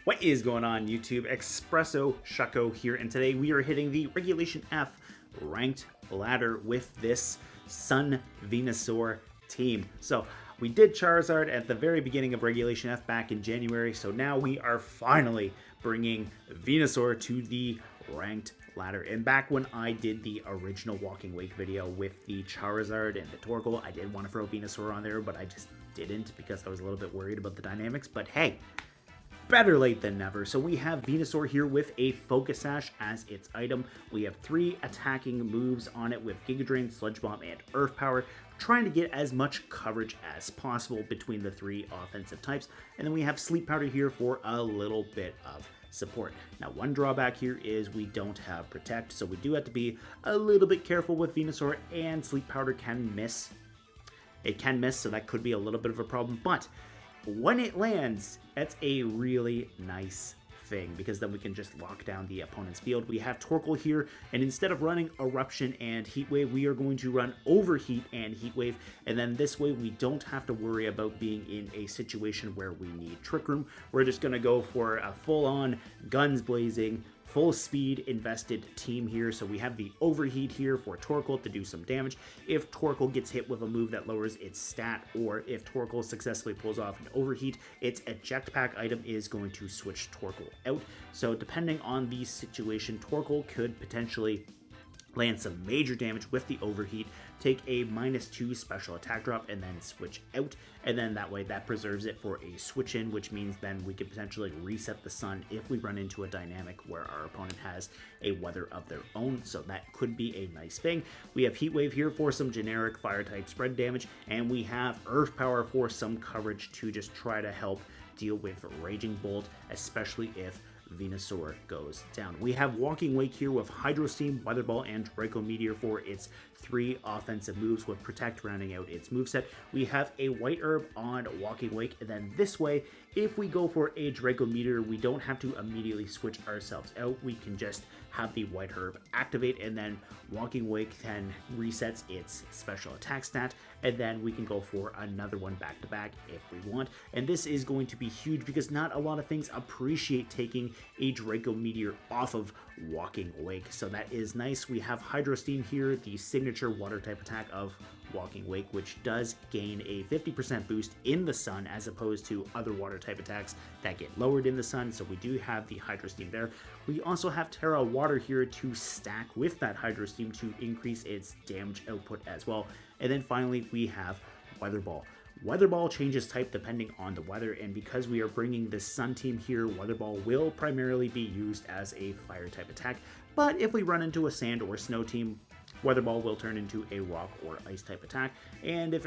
What is going on, YouTube? Espresso Shucko here, and today we are hitting the Regulation F ranked ladder with this Sun Venusaur team. So we did Charizard at the very beginning of Regulation F back in January, so now we are finally bringing Venusaur to the ranked ladder. And back when I did the original Walking Wake video with the Charizard and the Torkoal, I did want to throw Venusaur on there, but I just didn't because I was a little bit worried about the dynamics. But hey, better late than never. So we have Venusaur here with a Focus Sash as its item. We have 3 attacking moves on it with Giga Drain, Sludge Bomb, and Earth Power, trying to get as much coverage as possible between the 3 offensive types. And then we have Sleep Powder here for a little bit of support. Now, one drawback here is we don't have Protect, so we do have to be a little bit careful with Venusaur, and Sleep Powder can miss. It can miss, so that could be a little bit of a problem, but when it lands, that's a really nice thing because then we can just lock down the opponent's field. We have Torkoal here, and instead of running Eruption and Heat Wave, we are going to run Overheat and Heat Wave, and then this way we don't have to worry about being in a situation where we need Trick Room. We're just going to go for a full-on guns blazing, full speed invested team here. So we have the Overheat here for Torkoal to do some damage if Torkoal gets hit with a move that lowers its stat, or if Torkoal successfully pulls off an Overheat, its eject pack item is going to switch Torkoal out. So depending on the situation, Torkoal could potentially land some major damage with the Overheat, take a -2 special attack drop, and then switch out. And then that way that preserves it for a switch in, which means then we could potentially reset the sun if we run into a dynamic where our opponent has a weather of their own. So that could be a nice thing. We have Heat Wave here for some generic fire type spread damage, and we have Earth Power for some coverage to just try to help deal with Raging Bolt, especially if Venusaur goes down. We have Walking Wake here with Hydro Steam, Weather Ball, and Draco Meteor for its 3 offensive moves, with Protect rounding out its moveset. We have a White Herb on Walking Wake, and then this way, if we go for a Draco Meteor, we don't have to immediately switch ourselves out. We can just have the White Herb activate, and then Walking Wake then resets its special attack stat, and then we can go for another one back to back if we want. And this is going to be huge because not a lot of things appreciate taking a Draco Meteor off of Walking Wake, so that is nice. We have Hydro Steam here, the signature water type attack of Walking Wake, which does gain a 50% boost in the sun as opposed to other water type attacks that get lowered in the sun. So we do have the Hydro Steam there. We also have Tera Water here to stack with that Hydro Steam to increase its damage output as well. And then finally we have Weather Ball. Weather Ball changes type depending on the weather, and because we are bringing this Sun team here, Weather Ball will primarily be used as a fire type attack, but if we run into a sand or snow team, Weather Ball will turn into a rock or ice type attack, and if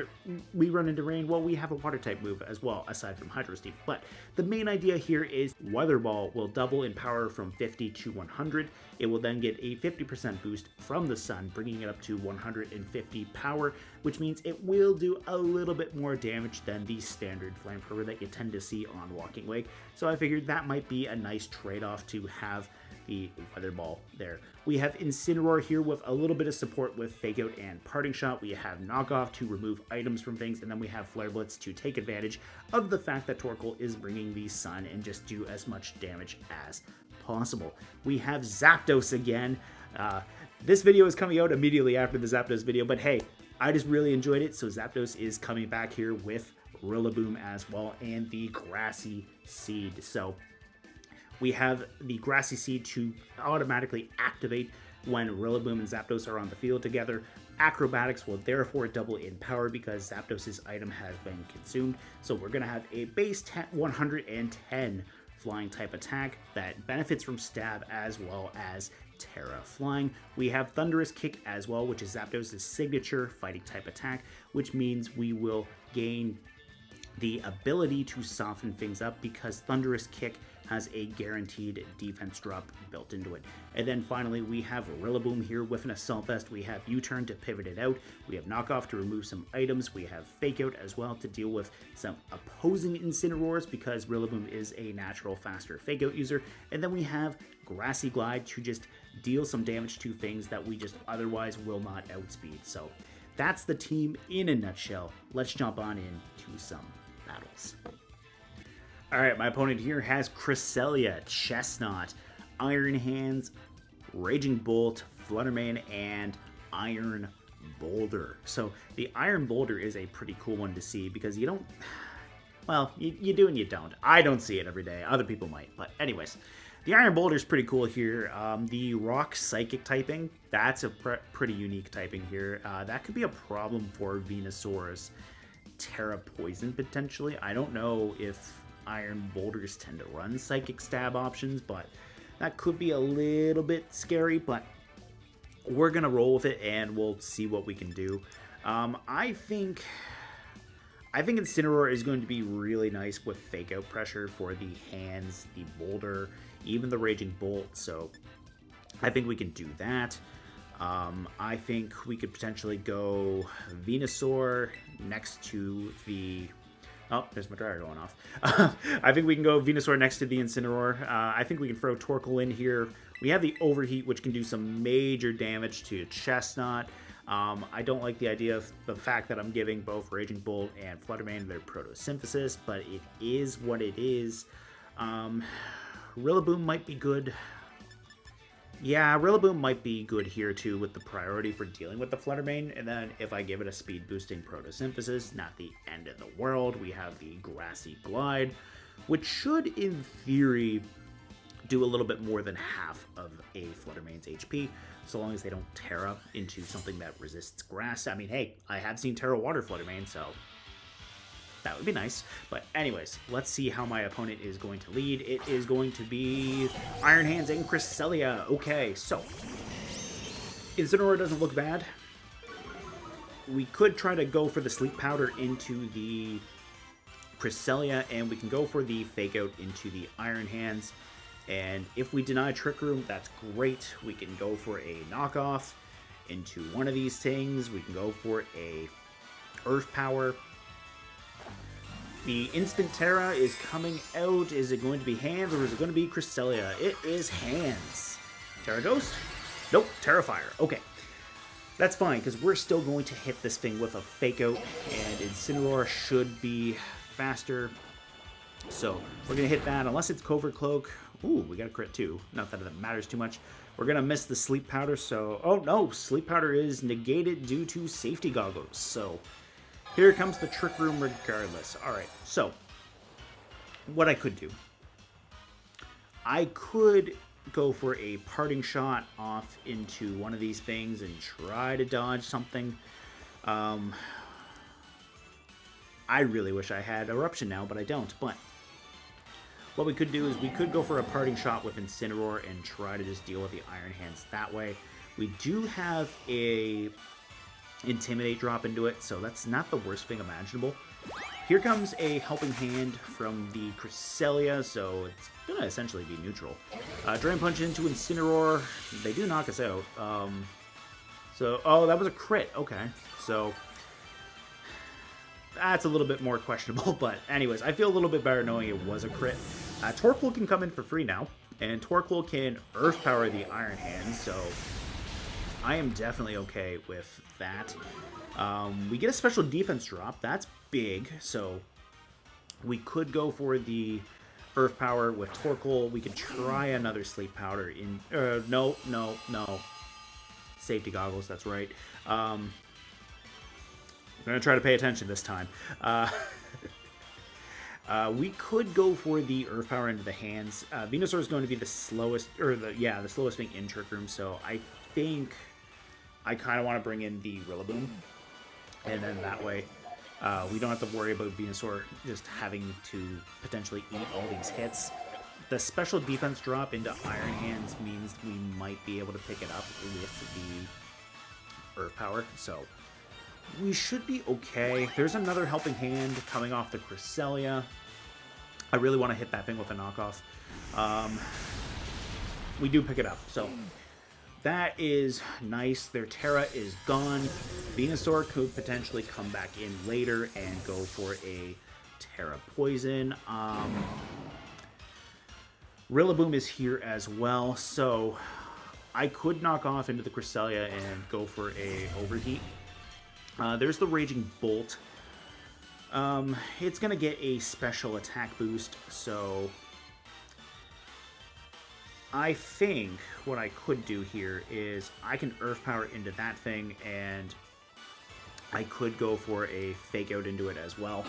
we run into rain, well, we have a water type move as well, aside from Hydro Steam. But the main idea here is Weather Ball will double in power from 50 to 100. It will then get a 50% boost from the sun, bringing it up to 150 power, which means it will do a little bit more damage than the standard Flamethrower that you tend to see on Walking Wake. So I figured that might be a nice trade-off to have the Weather Ball there. We have Incineroar here with a little bit of support with Fake Out and Parting Shot. We have Knockoff to remove items from things, and then we have Flare Blitz to take advantage of the fact that Torkoal is bringing the sun and just do as much damage as possible. We have Zapdos again. This video is coming out immediately after the Zapdos video, but hey, I just really enjoyed it, so Zapdos is coming back here with Rillaboom as well, and the Grassy Seed. So we have the Grassy Seed to automatically activate when Rillaboom and Zapdos are on the field together. Acrobatics will therefore double in power because Zapdos' item has been consumed. So we're going to have a base 110 flying type attack that benefits from Stab as well as Tera Flying. We have Thunderous Kick as well, which is Zapdos' signature fighting type attack, which means we will gain the ability to soften things up because Thunderous Kick has a guaranteed defense drop built into it. And then finally we have Rillaboom here with an Assault Vest. We have U-Turn to pivot it out. We have Knockoff to remove some items. We have Fake Out as well to deal with some opposing Incineroars because Rillaboom is a natural faster Fake Out user. And then we have Grassy Glide to just deal some damage to things that we just otherwise will not outspeed. So that's the team in a nutshell. Let's jump on into some battles. All right, my opponent here has Cresselia, Chestnut, Iron Hands, Raging Bolt, Fluttermane, and Iron Boulder. So the Iron Boulder is a pretty cool one to see because you don't... Well, you do and you don't. I don't see it every day. Other people might. But anyways, the Iron Boulder is pretty cool here. The Rock Psychic typing, that's a pretty unique typing here. That could be a problem for Venusaur's Tera Poison, potentially. I don't know if Iron Boulders tend to run Psychic Stab options, but that could be a little bit scary, but we're going to roll with it, and we'll see what we can do. I think Incineroar is going to be really nice with Fake Out Pressure for the hands, the Boulder, even the Raging Bolt, so I think we can do that. I think we could potentially go Venusaur next to the... Oh, there's my dryer going off. I think we can go Venusaur next to the Incineroar. I think we can throw Torkoal in here. We have the Overheat, which can do some major damage to Chestnut. I don't like the idea of the fact that I'm giving both Raging Bolt and Fluttermane their Protosynthesis, but it is what it is. Rillaboom might be good. Yeah, Rillaboom might be good here too with the priority for dealing with the Fluttermane, and then if I give it a speed boosting Protosynthesis, not the end of the world. We have the Grassy Glide, which should in theory do a little bit more than half of a Fluttermane's HP, so long as they don't Tera into something that resists grass. I mean, hey, I have seen Tera Water Fluttermane, so that would be nice. But anyways, let's see how my opponent is going to lead. It is going to be Iron Hands and Cresselia. Okay, so Incineroar doesn't look bad. We could try to go for the Sleep Powder into the Cresselia, and we can go for the Fake Out into the Iron Hands. And if we deny Trick Room, that's great. We can go for a knockoff into one of these things. We can go for a Earth Power. The Instant Tera is coming out. Is it going to be Hands or is it going to be Cresselia? It is Hands. Tera Ghost? Nope, Tera Fire. Okay. That's fine, because we're still going to hit this thing with a Fake Out, and Incineroar should be faster. So, we're going to hit that, unless it's Covert Cloak. Ooh, we got a crit too. Not that it matters too much. We're going to miss the Sleep Powder, so... Oh, no! Sleep Powder is negated due to Safety Goggles, so... Here comes the Trick Room regardless. Alright, so... What I could do... I could go for a Parting Shot off into one of these things and try to dodge something. I really wish I had Eruption now, but I don't. But what we could do is we could go for a Parting Shot with Incineroar and try to just deal with the Iron Hands that way. We do have a Intimidate drop into it, so that's not the worst thing imaginable. Here comes a Helping Hand from the Cresselia, so it's going to essentially be neutral. Drain Punch into Incineroar. They do knock us out. Oh, that was a crit. Okay, so that's a little bit more questionable, but anyways, I feel a little bit better knowing it was a crit. Torkoal can come in for free now, and Torkoal can Earth Power the Iron Hand, so I am definitely okay with that. We get a special defense drop. That's big, so we could go for the Earth Power with Torkoal. We could try another Sleep Powder in... No. Safety Goggles, that's right. I'm going to try to pay attention this time. We could go for the Earth Power into the hands. Venusaur is going to be the slowest, or the slowest thing in Trick Room, so I think I kind of want to bring in the Rillaboom, and then that way we don't have to worry about Venusaur just having to potentially eat all these hits. The special defense drop into Iron Hands means we might be able to pick it up with the Earth Power, so we should be okay. There's another Helping Hand coming off the Cresselia. I really want to hit that thing with a knockoff. We do pick it up, so that is nice. Their Tera is gone. Venusaur could potentially come back in later and go for a Tera Poison. Rillaboom is here as well, so I could knock off into the Cresselia and go for a Overheat. There's the Raging Bolt. It's going to get a special attack boost, so I think what I could do here is I can Earth Power into that thing, and I could go for a Fake Out into it as well.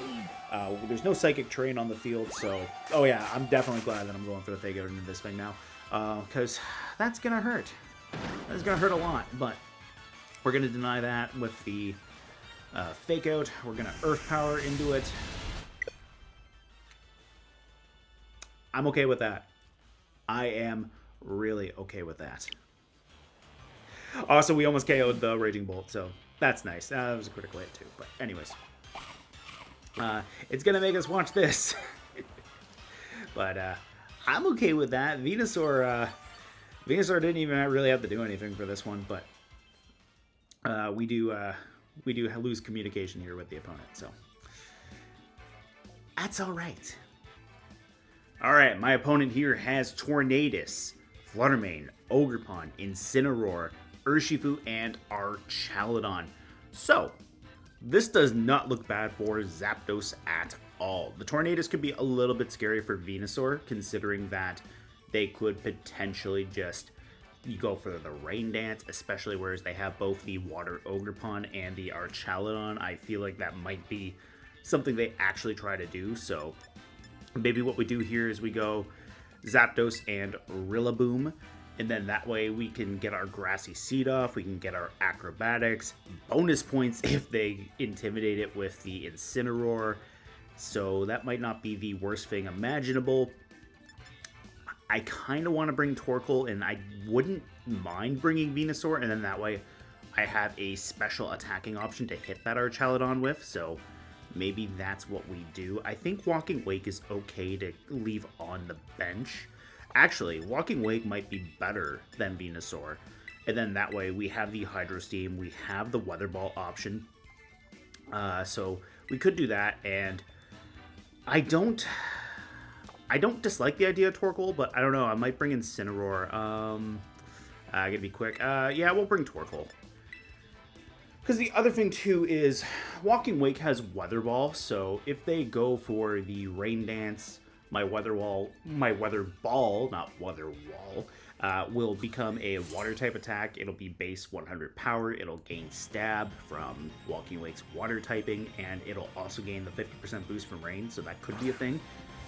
There's no Psychic Terrain on the field, so... Oh yeah, I'm definitely glad that I'm going for the Fake Out into this thing now, because that's going to hurt. That's going to hurt a lot, but we're going to deny that with the Fake Out. We're going to Earth Power into it. I'm okay with that. I am really okay with that. Also, we almost KO'd the Raging Bolt, so that's nice. That was a critical hit too, but anyways. It's going to make us watch this. But I'm okay with that. Venusaur didn't even really have to do anything for this one, but we do lose communication here with the opponent, so that's all right. All right, my opponent here has Tornadus, Fluttermane, Ogerpon, Incineroar, Urshifu, and Archaludon. So, this does not look bad for Zapdos at all. The Tornadus could be a little bit scary for Venusaur, considering that they could potentially just go for the Rain Dance, especially whereas they have both the Water Ogerpon and the Archaludon. I feel like that might be something they actually try to do, so maybe what we do here is we go Zapdos and Rillaboom, and then that way we can get our Grassy Seed off, we can get our Acrobatics, bonus points if they intimidate it with the Incineroar, so that might not be the worst thing imaginable. I kind of want to bring Torkoal, and I wouldn't mind bringing Venusaur, and then that way I have a special attacking option to hit that Archaludon with, so maybe that's what we do. I think Walking Wake is okay to leave on the bench. Actually, Walking Wake might be better than Venusaur. And then that way we have the Hydro Steam, we have the Weather Ball option. So we could do that, and I don't dislike the idea of Torkoal, but I don't know, I might bring Incineroar. I gotta be quick. Yeah, we'll bring Torkoal. Because the other thing, too, is Walking Wake has Weather Ball, so if they go for the Rain Dance, my Weather Ball, not Weather Wall, will become a Water-type attack. It'll be base 100 power, it'll gain Stab from Walking Wake's Water typing, and it'll also gain the 50% boost from Rain, so that could be a thing.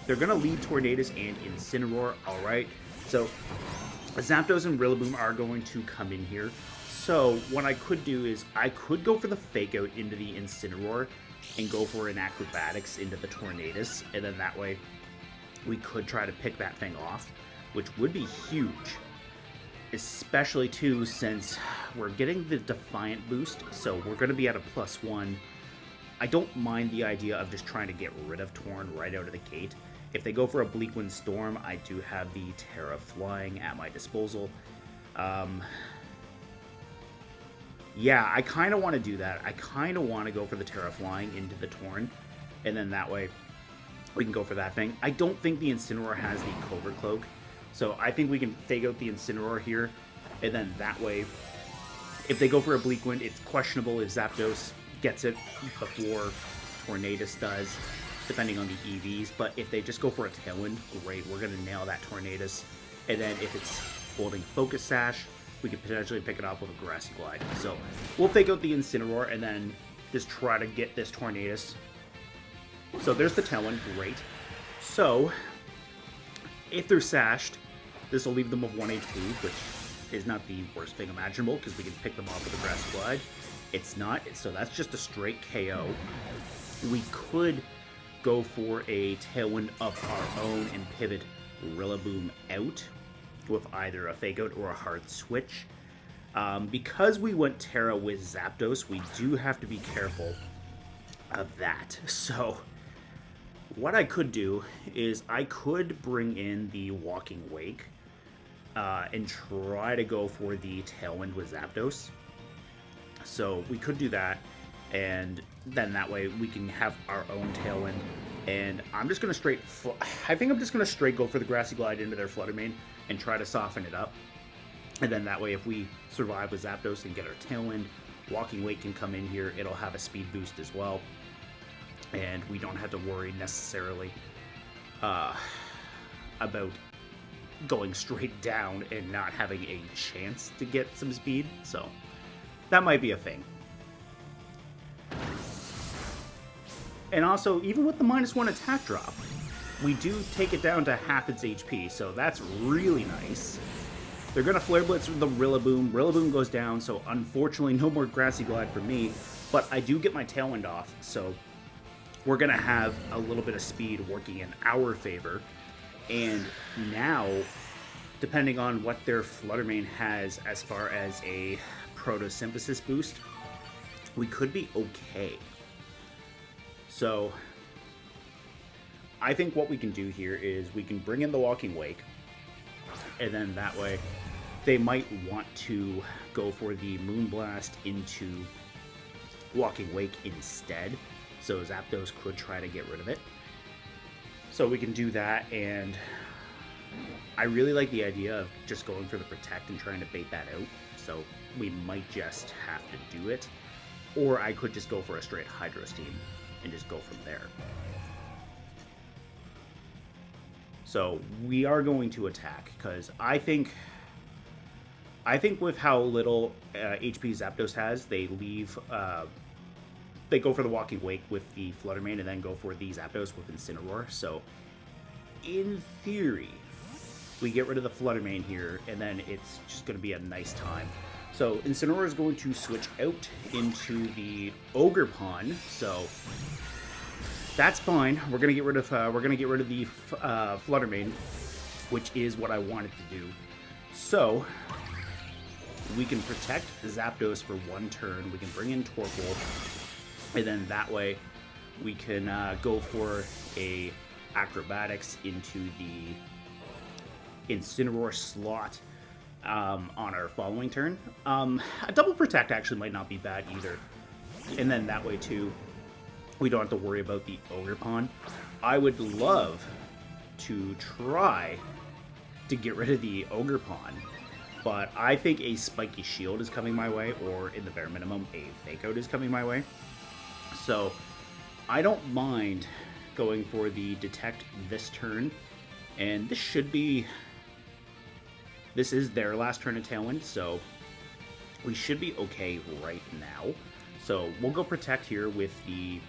They're going to lead Tornadus and Incineroar, alright. So, Zapdos and Rillaboom are going to come in here. So, what I could do is, I could go for the Fake Out into the Incineroar and go for an Acrobatics into the Tornadus, and then that way we could try to pick that thing off, which would be huge. Especially, too, since we're getting the Defiant boost, so we're going to be at a +1. I don't mind the idea of just trying to get rid of Torn right out of the gate. If they go for a Bleak Wind Storm, I do have the Tera Flying at my disposal. Yeah, I kind of want to do that. I kind of want to go for the Tera Flying into the Torn, and then that way we can go for that thing. I don't think the Incineroar has the Covert Cloak, so I think we can Fake Out the Incineroar here, and then that way, if they go for a Bleak Wind, it's questionable if Zapdos gets it before Tornadus does, depending on the EVs, but if they just go for a Tailwind, great, we're going to nail that Tornadus, and then if it's holding Focus Sash, we could potentially pick it up with a Grassy Glide. So we'll Fake Out the Incineroar and then just try to get this Tornadus. So there's the Tailwind, great. So if they're sashed, this will leave them with 1 HP, which is not the worst thing imaginable because we can pick them off with a Grassy Glide. It's not, so that's just a straight KO. We could go for a Tailwind of our own and pivot Rillaboom out with either a Fake Out or a hard switch. Because we went Tera with Zapdos, we do have to be careful of that. So what I could do is I could bring in the Walking Wake and try to go for the Tailwind with Zapdos. So we could do that, and then that way we can have our own Tailwind. And I'm just going to I think I'm just going to straight go for the Grassy Glide into their Fluttermane and try to soften it up. And then that way if we survive with Zapdos and get our Tailwind, Walking Wake can come in here. It'll have a speed boost as well. and we don't have to worry necessarily about going straight down and not having a chance to get some speed. So that might be a thing. And also, even with the -1 attack drop, we do take it down to half its HP, so that's really nice. They're going to Flare Blitz with the Rillaboom. Rillaboom goes down, so unfortunately no more Grassy Glide for me, but I do get my Tailwind off, so we're going to have a little bit of speed working in our favor. And now, depending on what their Flutter Mane has as far as a Protosynthesis boost, we could be okay. So, I think what we can do here is we can bring in the Walking Wake, and then that way they might want to go for the Moonblast into Walking Wake instead. So Zapdos could try to get rid of it. So we can do that, and I really like the idea of just going for the Protect and trying to bait that out. So we might just have to do it. Or I could just go for a straight Hydro Steam and just go from there. So we are going to attack, because I think with how little HP Zapdos has, they leave... they go for the Walking Wake with the Flutter Mane and then go for the Zapdos with Incineroar. So, in theory, we get rid of the Flutter Mane here, and then it's just going to be a nice time. So, Incineroar is going to switch out into the Ogerpon. So, that's fine. We're going to get rid of the Flutter Mane, which is what I wanted to do. So, we can protect Zapdos for one turn. We can bring in Torkoal. And then that way, we can go for a Acrobatics into the Incineroar slot on our following turn. A double Protect actually might not be bad either. And then that way too, we don't have to worry about the Ogerpon. I would love to try to get rid of the Ogerpon, but I think a Spiky Shield is coming my way, or in the bare minimum, a Fake Out is coming my way. So, I don't mind going for the Detect this turn, and this is their last turn of Tailwind, so we should be okay right now. So, we'll go Protect here with the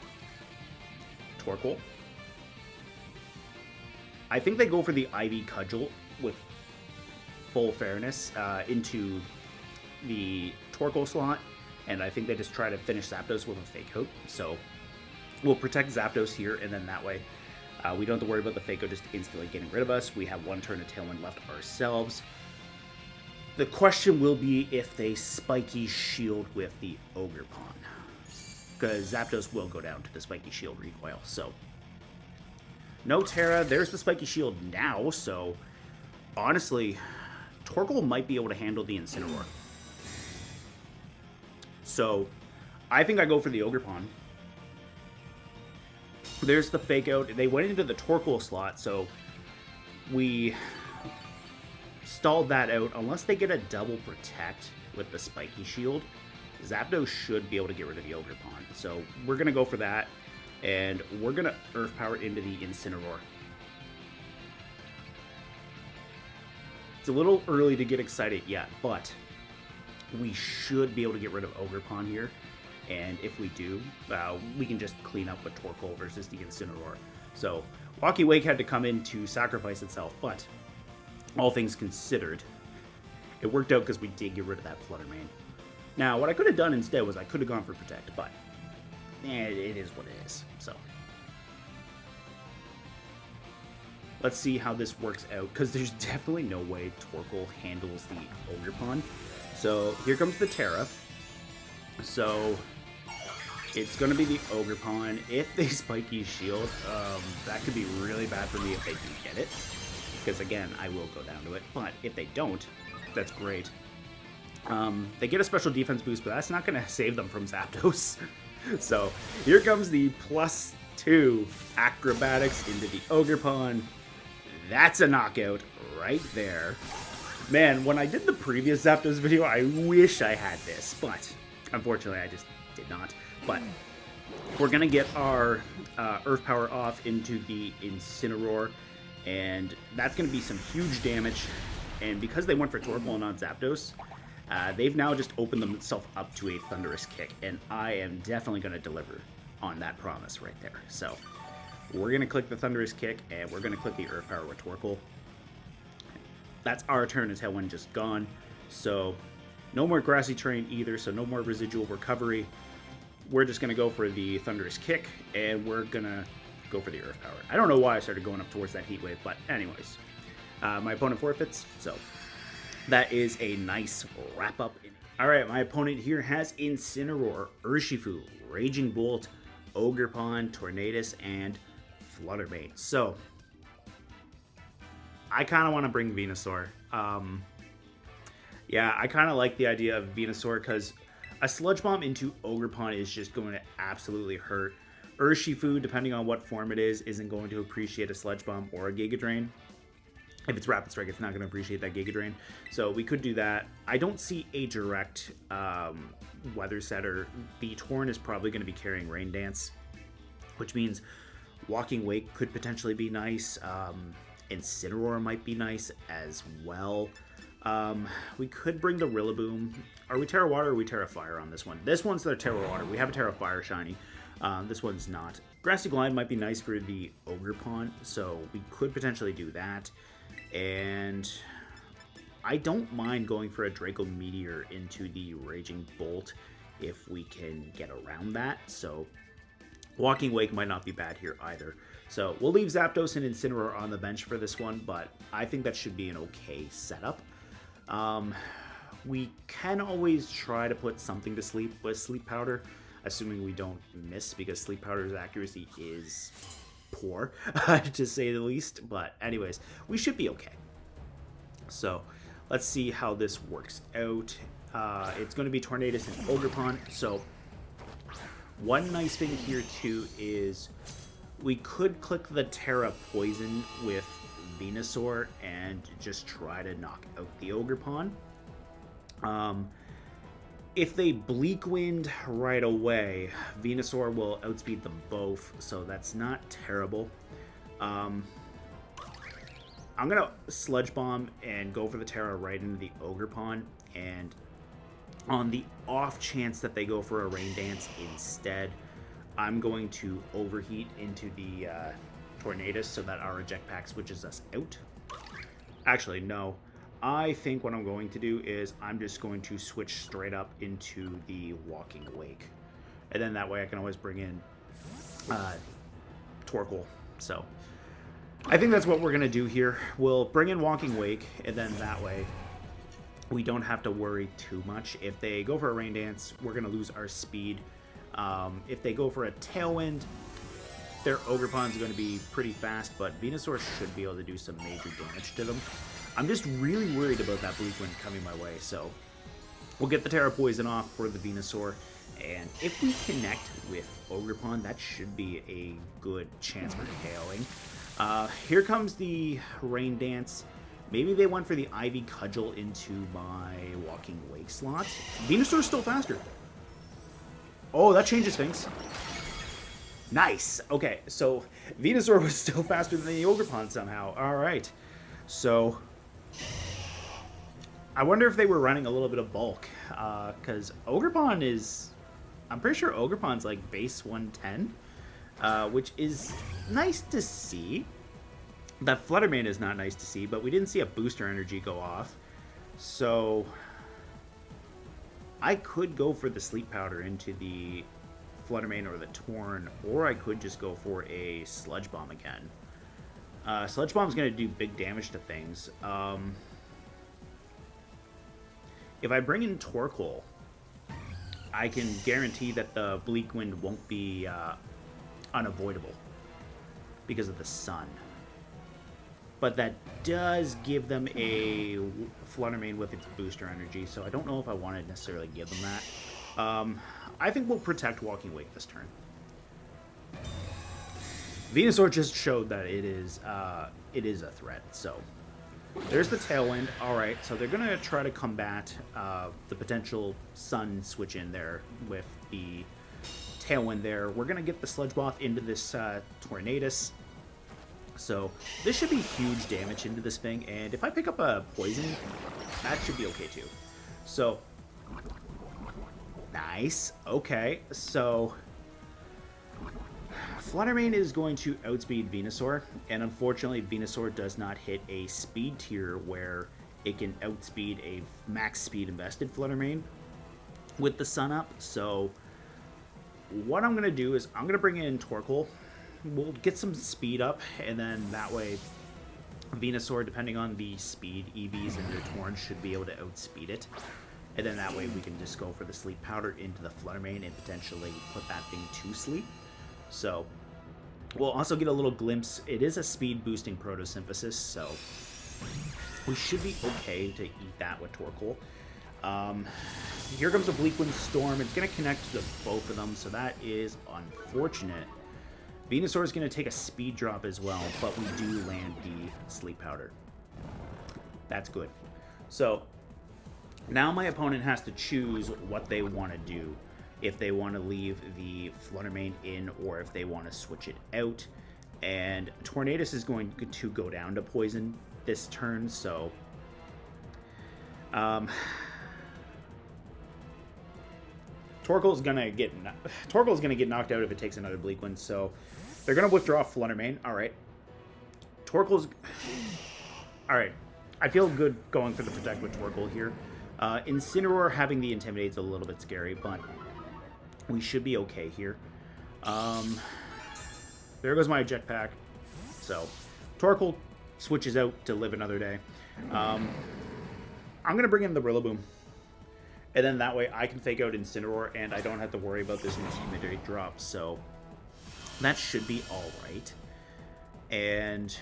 Torkoal. I think they go for the Ivy Cudgel with full fairness into the Torkoal slot. And I think they just try to finish Zapdos with a Fake Out. So we'll protect Zapdos here, and then that way we don't have to worry about the Fake Out just instantly getting rid of us. We have one turn of Tailwind left ourselves. The question will be if they Spiky Shield with the Ogerpon, because Zapdos will go down to the Spiky Shield recoil. So no Tera. There's the Spiky Shield now. So honestly, Torkoal might be able to handle the Incineroar. So, I think I go for the Ogerpon. There's the Fake Out. They went into the Torkoal slot, so we stalled that out. Unless they get a double Protect with the Spiky Shield, Zapdos should be able to get rid of the Ogerpon. So, we're going to go for that, and we're going to Earth Power into the Incineroar. It's a little early to get excited yet, but we should be able to get rid of Ogerpon here, and if we do, we can just clean up with Torkoal versus the Incineroar. So, Walking Wake had to come in to sacrifice itself, but all things considered, it worked out because we did get rid of that Flutter Mane. Now, what I could have done instead was I could have gone for Protect, but it is what it is. So, let's see how this works out, because there's definitely no way Torkoal handles the Ogerpon. So, here comes the Tera. So, it's going to be the Ogerpon. If they Spiky Shield, that could be really bad for me if they do get it. Because, again, I will go down to it. But if they don't, that's great. They get a special defense boost, but that's not going to save them from Zapdos. So, here comes the +2 Acrobatics into the Ogerpon. That's a knockout right there. Man, when I did the previous Zapdos video, I wish I had this, but unfortunately I just did not. But We're going to get our Earth Power off into the Incineroar, and that's going to be some huge damage. And because they went for Torkoal and not Zapdos, they've now just opened themselves up to a Thunderous Kick, and I am definitely going to deliver on that promise right there. So we're going to click the Thunderous Kick, and we're going to click the Earth Power with Torkoal. That's our turn as Tailwind just gone. So no more Grassy Terrain either, so no more residual recovery. We're just going to go for the Thunderous Kick, and we're going to go for the Earth Power. I don't know why I started going up towards that Heat Wave, but anyways. My opponent forfeits, so that is a nice wrap-up. Alright, my opponent here has Incineroar, Urshifu, Raging Bolt, Ogerpon, Tornadus, and Fluttermane. So I kind of want to bring Venusaur. Yeah, I kind of like the idea of Venusaur because a Sludge Bomb into Ogerpon is just going to absolutely hurt. Urshifu, depending on what form it is, isn't going to appreciate a Sludge Bomb or a Giga Drain. If it's Rapid Strike, it's not going to appreciate that Giga Drain. So we could do that. I don't see a direct Weather Setter. The Torn is probably going to be carrying Rain Dance, which means Walking Wake could potentially be nice. Incineroar might be nice as well. We could bring the Rillaboom. Are we Tera Water or are we Tera Fire on this one? This one's the Tera Water. We have a Tera Fire shiny. This one's not. Grassy Glide might be nice for the Ogerpon, so we could potentially do that. And I don't mind going for a Draco Meteor into the Raging Bolt if we can get around that. So Walking Wake might not be bad here either. So we'll leave Zapdos and Incineroar on the bench for this one, but I think that should be an okay setup. We can always try to put something to sleep with Sleep Powder, assuming we don't miss, because Sleep Powder's accuracy is poor, to say the least. But anyways, we should be okay. So let's see how this works out. It's going to be Tornadus and Ogerpon. So one nice thing here too is we could click the Tera Poison with Venusaur and just try to knock out the Ogerpon. If they Bleak Wind right away, Venusaur will outspeed them both, so that's not terrible. I'm going to Sludge Bomb and go for the Tera right into the Ogerpon, and on the off chance that they go for a Rain Dance instead, I'm going to Overheat into the Tornadus so that our Eject Pack switches us out. Actually, no. I think what I'm going to do is I'm just going to switch straight up into the Walking Wake. And then that way I can always bring in Torkoal. So I think that's what we're going to do here. We'll bring in Walking Wake, and then that way we don't have to worry too much. If they go for a Rain Dance, we're going to lose our speed. If they go for a Tailwind, their Ogerpon's going to be pretty fast, but Venusaur should be able to do some major damage to them. I'm just really worried about that Bleak Wind coming my way, so we'll get the Tera Poison off for the Venusaur, and if we connect with Ogerpon, that should be a good chance for KOing. Here comes the Rain Dance. Maybe they went for the Ivy Cudgel into my Walking Wake slot. Venusaur's still faster. Oh, that changes things. Nice. Okay, so Venusaur was still faster than the Ogerpon somehow. All right. So I wonder if they were running a little bit of bulk, because Ogerpon is, I'm pretty sure Ogerpon's like base 110, which is nice to see. That Fluttermane is not nice to see, but we didn't see a booster energy go off. So I could go for the Sleep Powder into the Fluttermane or the Torn, or I could just go for a Sludge Bomb again. Sludge Bomb's going to do big damage to things. If I bring in Torkoal, I can guarantee that the Bleak Wind won't be unavoidable because of the sun. But that does give them a Fluttermane with its booster energy, so I don't know if I want to necessarily give them that. I think we'll protect Walking Wake this turn. Venusaur just showed that it is a threat, so there's the Tailwind. All right, so they're going to try to combat the potential Sun switch in there with the Tailwind there. We're going to get the Sludge Bomb into this Tornadus. So this should be huge damage into this thing. And if I pick up a Poison, that should be okay too. So, nice. Okay, so Flutter Mane is going to outspeed Venusaur. And unfortunately, Venusaur does not hit a speed tier where it can outspeed a max speed invested Flutter Mane with the sun up. So what I'm going to do is I'm going to bring in Torkoal. We'll get some speed up, and then that way Venusaur, depending on the speed EVs and their Torn, should be able to outspeed it. And then that way we can just go for the Sleep Powder into the Flutter Mane and potentially put that thing to sleep. So we'll also get a little glimpse. It is a speed boosting Protosynthesis, so we should be okay to eat that with Torkoal. Here comes a Bleak Wind Storm. It's going to connect to both of them, so that is unfortunate. Venusaur is going to take a speed drop as well, but we do land the Sleep Powder. That's good. So now my opponent has to choose what they want to do. If they want to leave the Flutter Mane in, or if they want to switch it out. And Tornadus is going to go down to Poison this turn, so Torkoal's gonna get knocked out if it takes another Bleak Wind, so they're gonna withdraw Flutter Mane. All right, Torkoal's all right. I feel good going for the Protect with Torkoal here. Incineroar having the Intimidate is a little bit scary, but we should be okay here. There goes my Jetpack. So Torkoal switches out to live another day. I'm going to bring in the Rillaboom. And then that way I can fake out Incineroar and I don't have to worry about this Intimidate drop. So that should be alright. And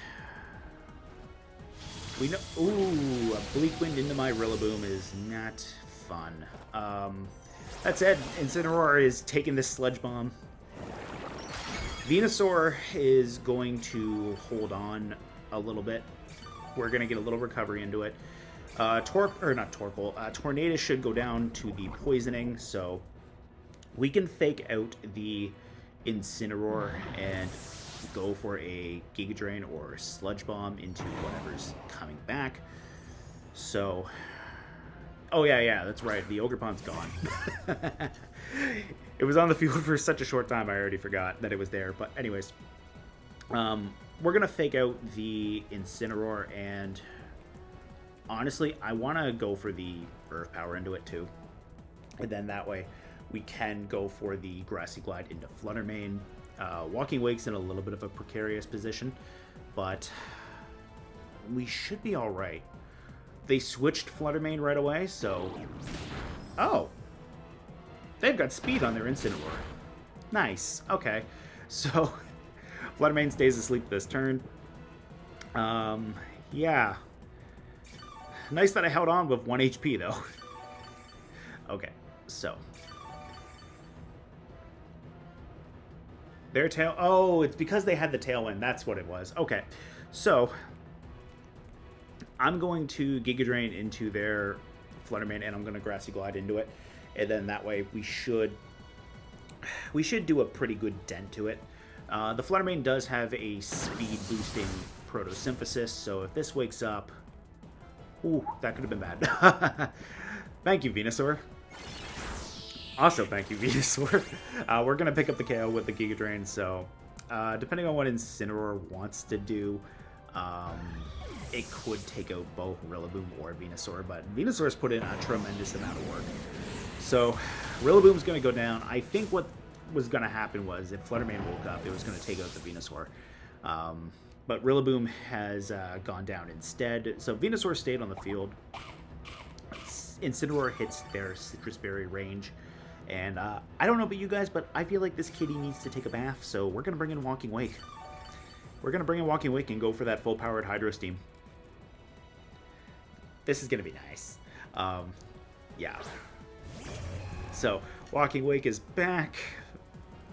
we know... Ooh, a Bleak Wind into my Rillaboom is not fun. That said, Incineroar is taking this Sludge Bomb. Venusaur is going to hold on a little bit. We're going to get a little recovery into it. Tornadus should go down to the Poisoning, so we can fake out the Incineroar and go for a Giga Drain or Sludge Bomb into whatever's coming back. So... Oh, yeah, that's right. The Ogerpon's gone. It was on the field for such a short time, I already forgot that it was there. But anyways, we're going to fake out the Incineroar, and honestly, I want to go for the Earth Power into it too. And then that way, we can go for the Grassy Glide into Flutter Mane. Walking Wake's in a little bit of a precarious position, but we should be all right. They switched Flutter Mane right away, so... Oh! They've got speed on their Incineroar. Nice. Okay. So, Flutter Mane stays asleep this turn. Yeah. Nice that I held on with 1 HP, though. Okay, so... Their tail... Oh, it's because they had the Tailwind. That's what it was. Okay, so... I'm going to Giga Drain into their Flutter Mane, and I'm going to Grassy Glide into it. And then that way we should do a pretty good dent to it. The Flutter Mane does have a speed-boosting Protosynthesis, so if this wakes up... Ooh, that could have been bad. Thank you, Venusaur. Also, thank you, Venusaur. We're going to pick up the KO with the Giga Drain, so depending on what Incineroar wants to do... it could take out both Rillaboom or Venusaur, but Venusaur's put in a tremendous amount of work. So, Rillaboom's going to go down. I think what was going to happen was, if Flutter Mane woke up, it was going to take out the Venusaur. But Rillaboom has gone down instead. So, Venusaur stayed on the field. Incineroar hits their Citrus Berry range. And I don't know about you guys, but I feel like this kitty needs to take a bath, so we're going to bring in Walking Wake. We're going to bring in Walking Wake and go for that full-powered Hydro Steam. This is going to be nice. Yeah. So, Walking Wake is back.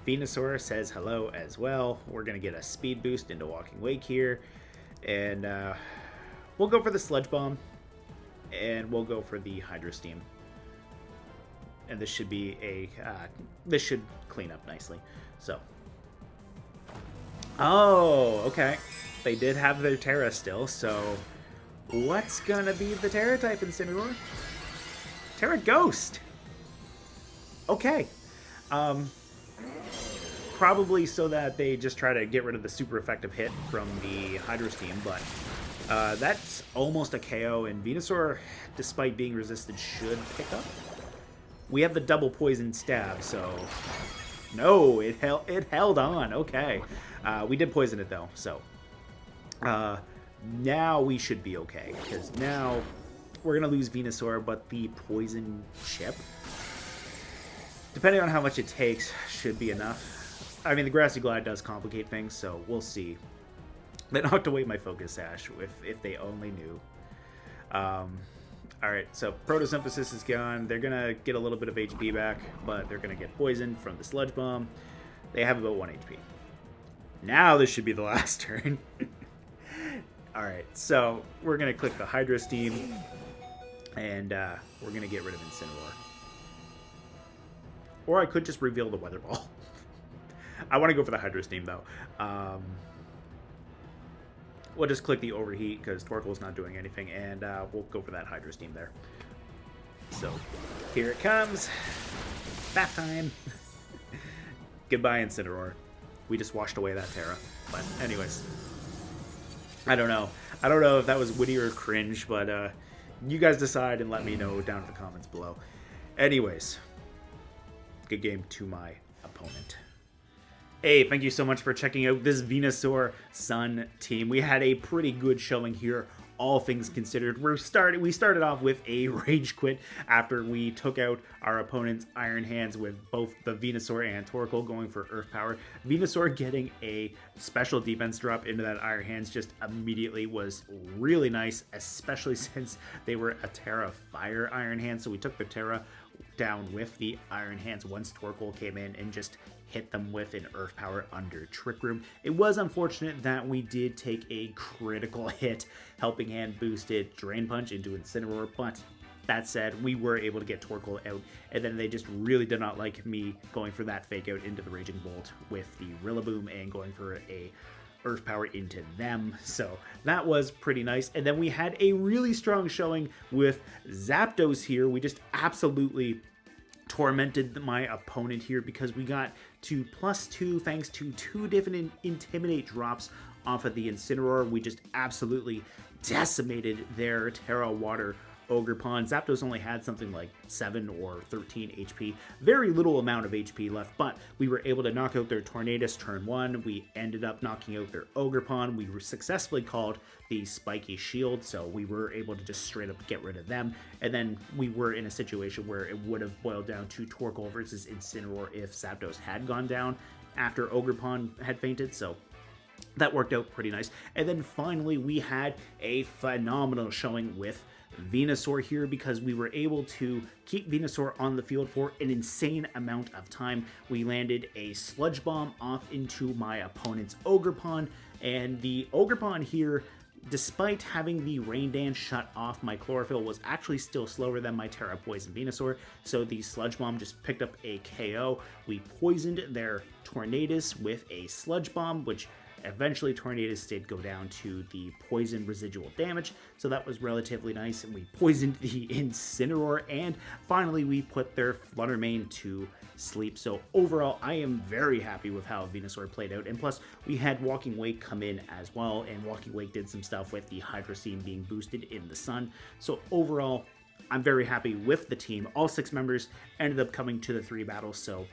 Venusaur says hello as well. We're going to get a speed boost into Walking Wake here. And we'll go for the Sludge Bomb. And we'll go for the Hydro Steam. and this should be a this should clean up nicely. So, oh, okay, they did have their Tera still. So, what's gonna be the Tera type Incineroar? Tera Ghost. Okay, probably so that they just try to get rid of the super effective hit from the Hydro Steam, but that's almost a KO, and Venusaur, despite being resisted, should pick up. We have the double poison stab, so no, it held on. Okay, we did poison it though, so now we should be okay, because now we're gonna lose Venusaur, but the poison chip, depending on how much it takes, should be enough. I mean, the Grassy Glide does complicate things, so we'll see. They don't have to wait my Focus Sash if they only knew. Alright, so Protosynthesis is gone. They're going to get a little bit of HP back, but they're going to get poisoned from the Sludge Bomb. They have about 1 HP. Now this should be the last turn. Alright, so we're going to click the Hydro Steam, and we're going to get rid of Incineroar. Or I could just reveal the Weather Ball. I want to go for the Hydro Steam, though. We'll just click the Overheat, because Torkoal's not doing anything, and we'll go for that Hydro Steam there. So, here it comes. Bath time. Goodbye, Incineroar. We just washed away that Tera. But anyways, I don't know. I don't know if that was witty or cringe, but you guys decide and let me know down in the comments below. Anyways, good game to my opponent. Hey, thank you so much for checking out this Venusaur Sun team. We had a pretty good showing here, all things considered. We started off with a Rage Quit after we took out our opponent's Iron Hands with both the Venusaur and Torkoal going for Earth Power. Venusaur getting a special defense drop into that Iron Hands just immediately was really nice, especially since they were a Tera Fire Iron Hands. So we took the Tera down with the Iron Hands once Torkoal came in and just hit them with an Earth Power under Trick Room. It was unfortunate that we did take a critical hit. Helping Hand boosted Drain Punch into Incineroar, but that said, we were able to get Torkoal out, and then they just really did not like me going for that fake out into the Raging Bolt with the Rillaboom and going for a Earth Power into them, so that was pretty nice. And then we had a really strong showing with Zapdos here. We just absolutely tormented my opponent here because we got to +2 thanks to 2 different Intimidate drops off of the Incineroar. We just absolutely decimated their Tera Water Ogre Pond. Zapdos only had something like 7 or 13 HP. Very little amount of HP left, but we were able to knock out their Tornadus turn 1. We ended up knocking out their Ogre Pond. We were successfully called the Spiky Shield, so we were able to just straight up get rid of them. And then we were in a situation where it would have boiled down to Torkoal versus Incineroar if Zapdos had gone down after Ogre Pond had fainted, so that worked out pretty nice. And then finally, we had a phenomenal showing with Venusaur here because we were able to keep Venusaur on the field for an insane amount of time. We landed a Sludge Bomb off into my opponent's Ogre Pond, and the Ogre Pond here, despite having the Rain Dance shut off my Chlorophyll, was actually still slower than my Tera Poison Venusaur, so the Sludge Bomb just picked up a KO. We poisoned their Tornadus with a Sludge Bomb, which eventually Tornadus did go down to the poison residual damage, so that was relatively nice. And we poisoned the Incineroar, and finally we put their Fluttermane to sleep. So overall, I am very happy with how Venusaur played out, and plus we had Walking Wake come in as well, and Walking Wake did some stuff with the Hydro Steam being boosted in the sun. So overall, I'm very happy with the team. All 6 members ended up coming to the 3 battles, so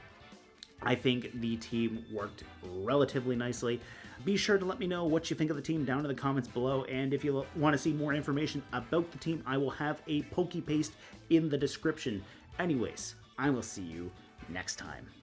I think the team worked relatively nicely. Be sure to let me know what you think of the team down in the comments below, and if you want to see more information about the team, I will have a Poke Paste in the description. Anyways, I will see you next time.